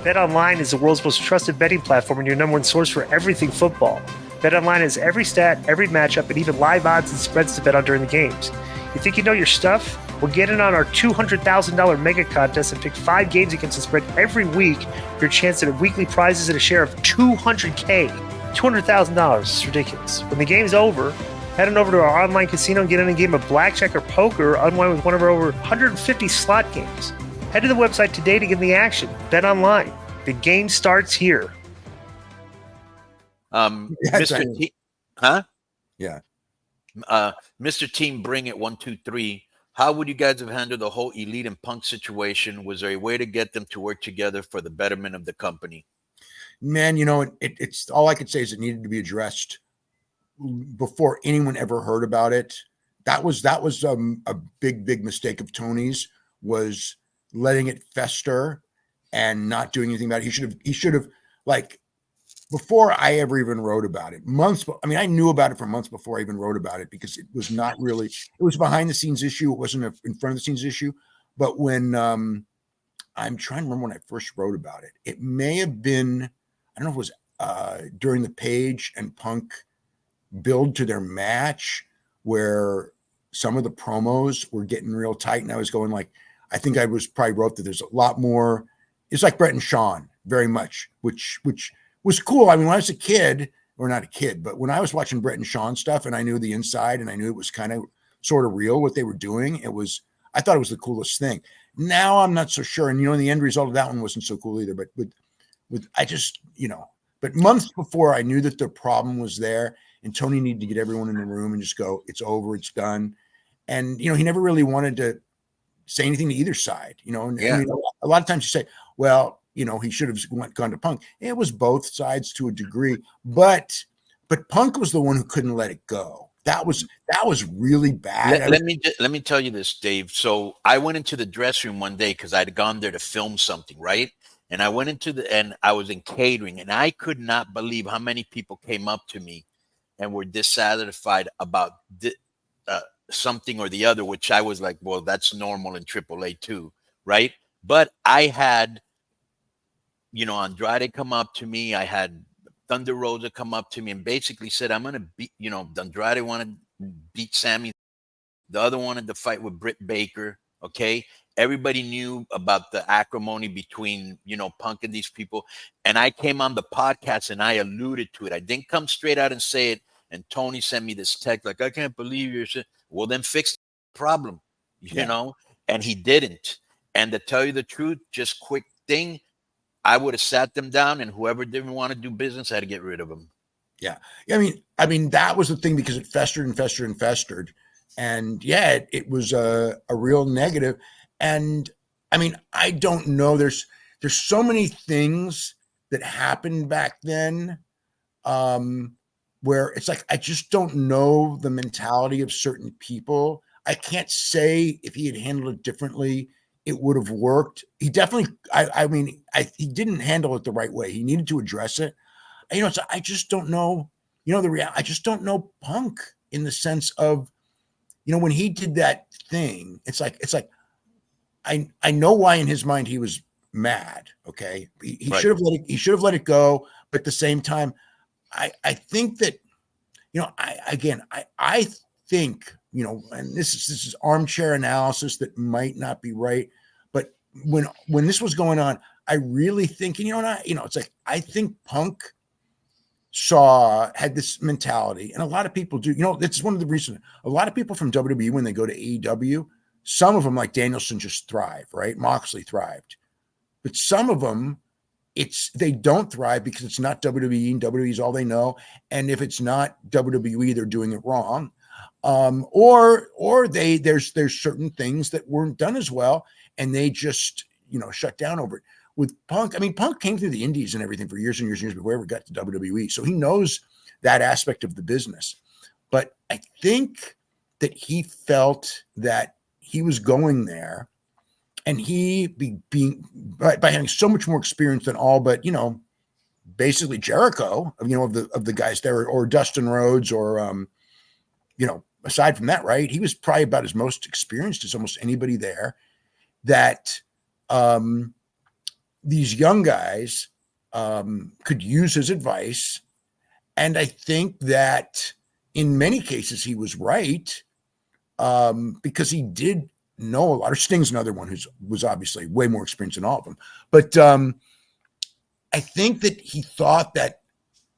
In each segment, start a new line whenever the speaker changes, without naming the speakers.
BetOnline is the world's most trusted betting platform and your number one source for everything football. BetOnline has every stat, every matchup, and even live odds and spreads to bet on during the games. You think you know your stuff? Well, get in on our $200,000 mega contest and pick 5 games against the spread every week for your chance at weekly prizes and a share of $200K. $200,000 is ridiculous. When the game's over, head on over to our online casino and get in a game of blackjack or poker or unwind with one of our over 150 slot games. Head to the website today to get in the action. Bet online. The game starts here.
Mr. T, huh?
Yeah.
Mr. Team Bring It 123. How would you guys have handled the whole Elite and Punk situation? Was there a way to get them to work together for the betterment of the company?
Man, it's all I could say is it needed to be addressed before anyone ever heard about it. That was a big mistake of Tony's, was letting it fester and not doing anything about it. He should have like, before I ever even wrote about it, I knew about it for months before I even wrote about it, because it was not really, it was a behind the scenes issue. It wasn't in front of the scenes issue. But when I'm trying to remember when I first wrote about it, it may have been, I don't know if it was during the Page and Punk build to their match, where some of the promos were getting real tight. And I was going like, I think I was probably wrote that there's a lot more. It's like Brett and Sean very much, which was cool. I mean, when I was a kid, or not a kid, but when I was watching Brett and Sean stuff and I knew the inside and I knew it was kind of sort of real what they were doing, I thought it was the coolest thing. Now I'm not so sure. And, the end result of that one wasn't so cool either, but but months before I knew that the problem was there and Tony needed to get everyone in the room and just go, it's over, it's done. And, he never really wanted to say anything to either side, and
Yeah.
A lot of times you say, well, he should have gone to Punk. It was both sides to a degree, but Punk was the one who couldn't let it go. That was really bad.
Let me tell you this, Dave. So I went into the dressing room one day because I'd gone there to film something, right? And I went and I was in catering, and I could not believe how many people came up to me and were dissatisfied about something or the other, which I was like, well, that's normal in AAA too, right? But I had, Andrade come up to me. I had Thunder Rosa come up to me and basically said, I'm going to beat, Andrade wanted to beat Sammy. The other wanted to fight with Britt Baker. Okay. Everybody knew about the acrimony between, Punk and these people. And I came on the podcast and I alluded to it. I didn't come straight out and say it. And Tony sent me this text like, I can't believe you're saying, well, then fix the problem, and he didn't. And to tell you the truth, just quick thing, I would have sat them down, and whoever didn't want to do business, I had to get rid of them.
Yeah. I mean, that was the thing, because it festered and festered and festered. And yeah, it was a real negative. And I mean, I don't know. There's so many things that happened back then, where it's like, I just don't know the mentality of certain people. I can't say if he had handled it differently, it would have worked. He definitely, he didn't handle it the right way. He needed to address it. So I just don't know, I just don't know Punk in the sense of, when he did that thing, it's like, I know why in his mind he was mad. Okay. He
Right.
should have let it go. But at the same time, I think that, I think, and this is armchair analysis that might not be right, but when this was going on, I really think, it's like, I think Punk had this mentality, and a lot of people do, it's one of the reasons a lot of people from WWE, when they go to AEW, some of them like Danielson just thrive, right? Moxley thrived, but some of them, they don't thrive because it's not WWE, and WWE is all they know. And if it's not WWE, they're doing it wrong. Or there's certain things that weren't done as well, and they just, shut down over it. With Punk, Punk came through the indies and everything for years and years and years before he ever got to WWE. So he knows that aspect of the business. But I think that he felt that he was going there, and he by having so much more experience than all but, basically Jericho, of the guys there, or Dustin Rhodes, or, aside from that, right, he was probably about as most experienced as almost anybody there. That these young guys could use his advice. And I think that in many cases he was right, because he did know a lot. Sting's another one who was obviously way more experienced than all of them. But I think that he thought that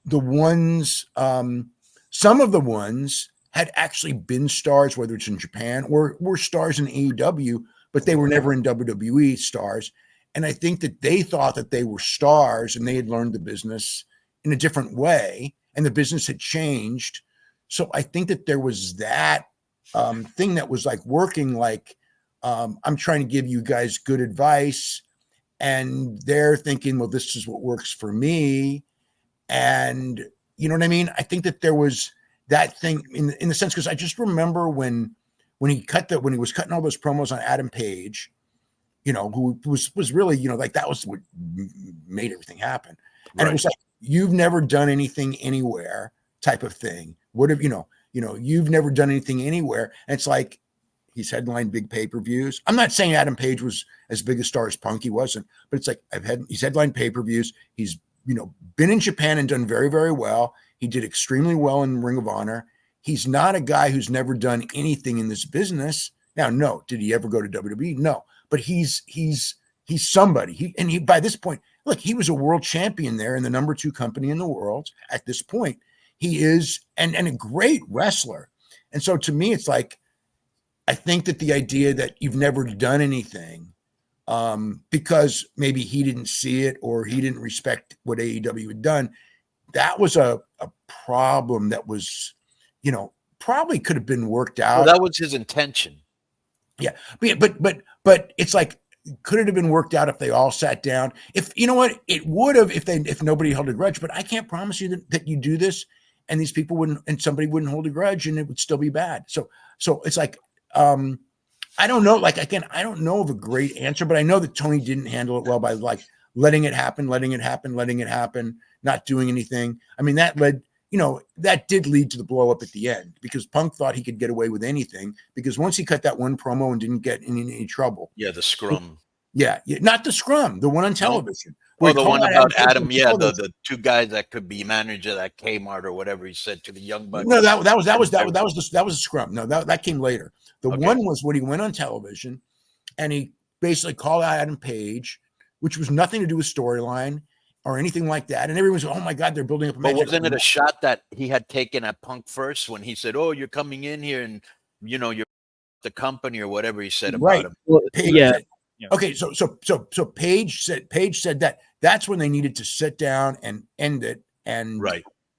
the ones, some of the ones had actually been stars, whether it's in Japan or were stars in AEW, but they were never in WWE stars. And I think that they thought that they were stars and they had learned the business in a different way, and the business had changed. So I think that there was that thing that was like working, like, I'm trying to give you guys good advice, and they're thinking, well, this is what works for me. And you know what I mean? I think that there was that thing in the sense, because I just remember when he was cutting all those promos on Adam Page, you know, who was really, you know, like that was what made everything happen. And it was like, you've never done anything anywhere type of thing. What have, you know, you've never done anything anywhere. And it's like, he's headlined big pay-per-views. I'm not saying Adam Page was as big a star as Punk. He wasn't, but it's like, he's headlined pay-per-views. He's, you know, been in Japan and done very, very well. He did extremely well in Ring of Honor. He's not a guy who's never done anything in this business. Now, no, did he ever go to WWE? No, but he's somebody. He by this point, look, he was a world champion there in the number 2 company in the world at this point. He is, and a great wrestler. And so to me, it's like, I think that the idea that you've never done anything, because maybe he didn't see it or he didn't respect what AEW had done, that was a problem that was, you know, probably could have been worked out.
Well, that was his intention.
Yeah, but it's like, could it have been worked out if they all sat down? If, you know what, it would have if nobody held a grudge. But I can't promise you that you do this and these people wouldn't, and somebody wouldn't hold a grudge and it would still be bad. So it's like, I don't know. Like, again, I don't know of a great answer, but I know that Tony didn't handle it well by like letting it happen, not doing anything. I mean, that did lead to the blow up at the end, because Punk thought he could get away with anything, because once he cut that one promo and didn't get in any trouble.
Yeah, the scrum.
Yeah, not the scrum, the one on television.
Well, the one about Adam, yeah, the 2 guys that could be manager at Kmart or whatever he said to the Young Bucks.
No, that was a scrum. No, that came later. The one was when he went on television and he basically called out Adam Page, which was nothing to do with storyline or anything like that. And everyone's, oh my God, they're building up a match.
But wasn't it a shot that he had taken at Punk first when he said, "Oh, you're coming in here and you know you're the company," or whatever he said about him?
Well, yeah. Okay, so Page said that that's when they needed to sit down and end it. And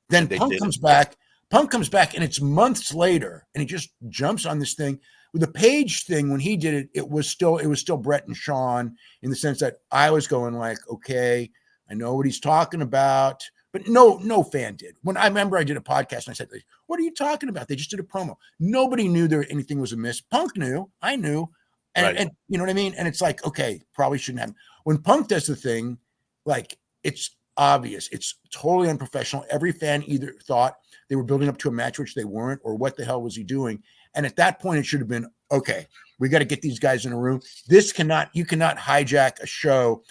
then Punk comes back. Punk comes back, and it's months later, and he just jumps on this thing. With the Page thing, when he did it, it was still Brett and Sean, in the sense that I was going like, okay, I know what he's talking about, but no fan did. When I remember I did a podcast and I said, what are you talking about? They just did a promo. Nobody knew anything was amiss. Punk knew, I knew. And you know what I mean? And it's like, okay, probably shouldn't have. When Punk does the thing, like, it's obvious. It's totally unprofessional. Every fan either thought they were building up to a match, which they weren't, or what the hell was he doing? And at that point, it should have been, okay, we got to get these guys in a room. You cannot hijack a show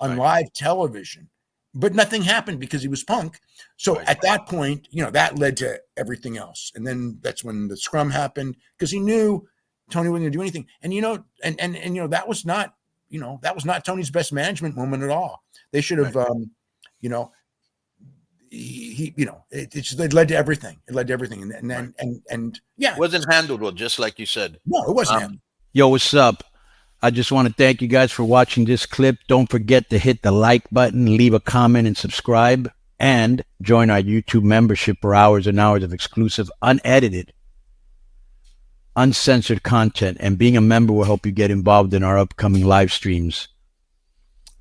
on live television. But nothing happened because he was Punk. So at that point, you know, that led to everything else. And then that's when the scrum happened, because he knew Tony wasn't going to do anything. And, you know, and you know, that was not Tony's best management moment at all. They should have, you know, it led to everything. It led to everything. And yeah,
it wasn't handled well, just like you said.
No, it wasn't.
Yo, what's up? I just want to thank you guys for watching this clip. Don't forget to hit the like button, leave a comment, and subscribe, and join our YouTube membership for hours and hours of exclusive, unedited, uncensored content. And being a member will help you get involved in our upcoming live streams.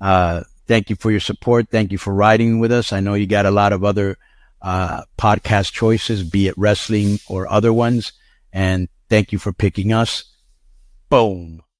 Thank you for your support. Thank you for riding with us. I know you got a lot of other podcast choices, be it wrestling or other ones. And thank you for picking us. Boom.